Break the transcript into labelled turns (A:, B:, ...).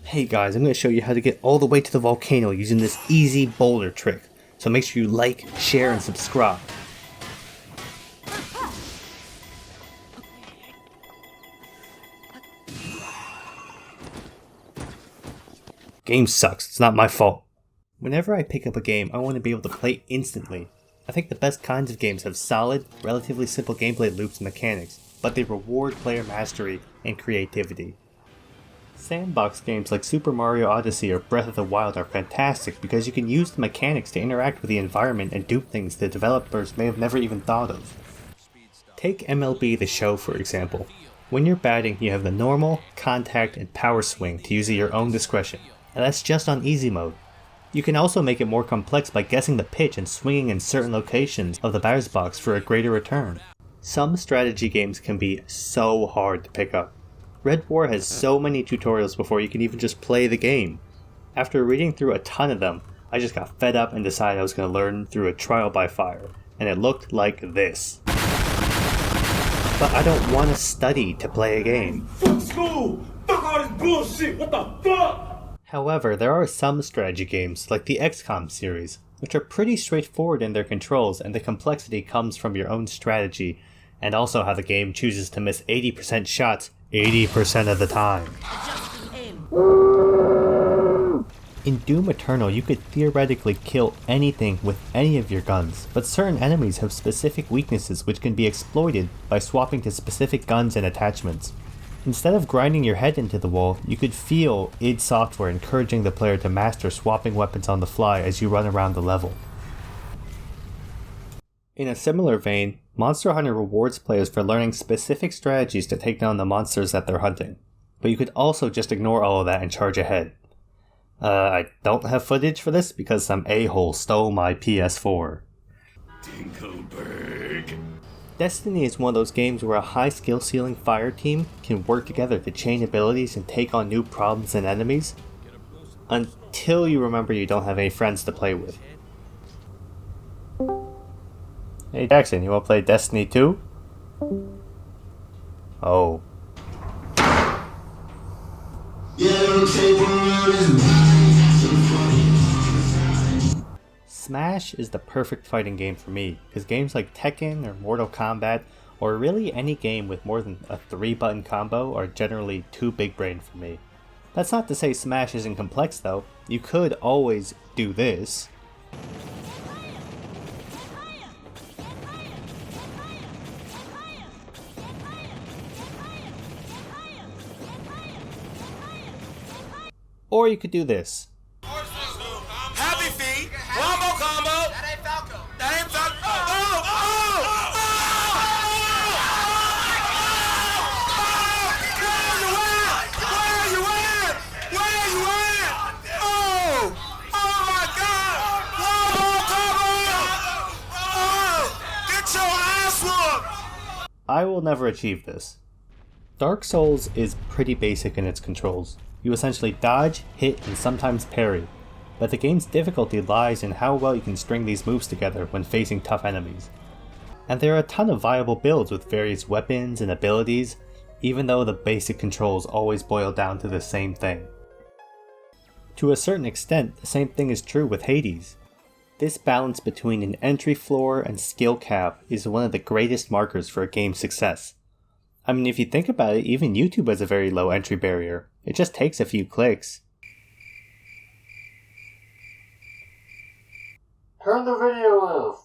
A: Hey guys, I'm going to show you how to get all the way to the volcano using this easy boulder trick. So make sure you like, share, and subscribe. Game sucks, it's not my fault. Whenever I pick up a game, I want to be able to play instantly. I think the best kinds of games have solid, relatively simple gameplay loops and mechanics, but they reward player mastery and creativity. Sandbox games like Super Mario Odyssey or Breath of the Wild are fantastic because you can use the mechanics to interact with the environment and do things that developers may have never even thought of. Take MLB The Show for example. When you're batting, you have the normal, contact, and power swing to use at your own discretion, and that's just on easy mode. You can also make it more complex by guessing the pitch and swinging in certain locations of the batter's box for a greater return. Some strategy games can be so hard to pick up. Red War has so many tutorials before you can even just play the game. After reading through a ton of them, I just got fed up and decided I was going to learn through a trial by fire, and it looked like this. But I don't want to study to play a game.
B: Fuck school! Fuck all this bullshit! What the fuck?
A: However, there are some strategy games, like the XCOM series, which are pretty straightforward in their controls, and the complexity comes from your own strategy, and also how the game chooses to miss 80% shots 80% of the time. In Doom Eternal, you could theoretically kill anything with any of your guns, but certain enemies have specific weaknesses which can be exploited by swapping to specific guns and attachments. Instead of grinding your head into the wall, you could feel id Software encouraging the player to master swapping weapons on the fly as you run around the level. In a similar vein, Monster Hunter rewards players for learning specific strategies to take down the monsters that they're hunting, but you could also just ignore all of that and charge ahead. I don't have footage for this because some a-hole stole my PS4.
B: Tinkleberg.
A: Destiny is one of those games where a high skill ceiling fire team can work together to chain abilities and take on new problems and enemies, until you remember you don't have any friends to play with. Hey Jackson, you wanna play Destiny 2? Oh. Smash is the perfect fighting game for me, because games like Tekken or Mortal Kombat, or really any game with more than a 3-button combo are generally too big brain for me. That's not to say Smash isn't complex though, you could always do this. Or you could do this.
B: Happy feet. One more combo. That ain't Falco. That ain't Falco. Where you at? Oh my God. One more combo. Get your ass whooped.
A: I will never achieve this. Dark Souls is pretty basic in its controls. You essentially dodge, hit, and sometimes parry, but the game's difficulty lies in how well you can string these moves together when facing tough enemies. And there are a ton of viable builds with various weapons and abilities, even though the basic controls always boil down to the same thing. To a certain extent, the same thing is true with Hades. This balance between an entry floor and skill cap is one of the greatest markers for a game's success. I mean, if you think about it, even YouTube has a very low entry barrier. It just takes a few clicks.
C: Turn the video off.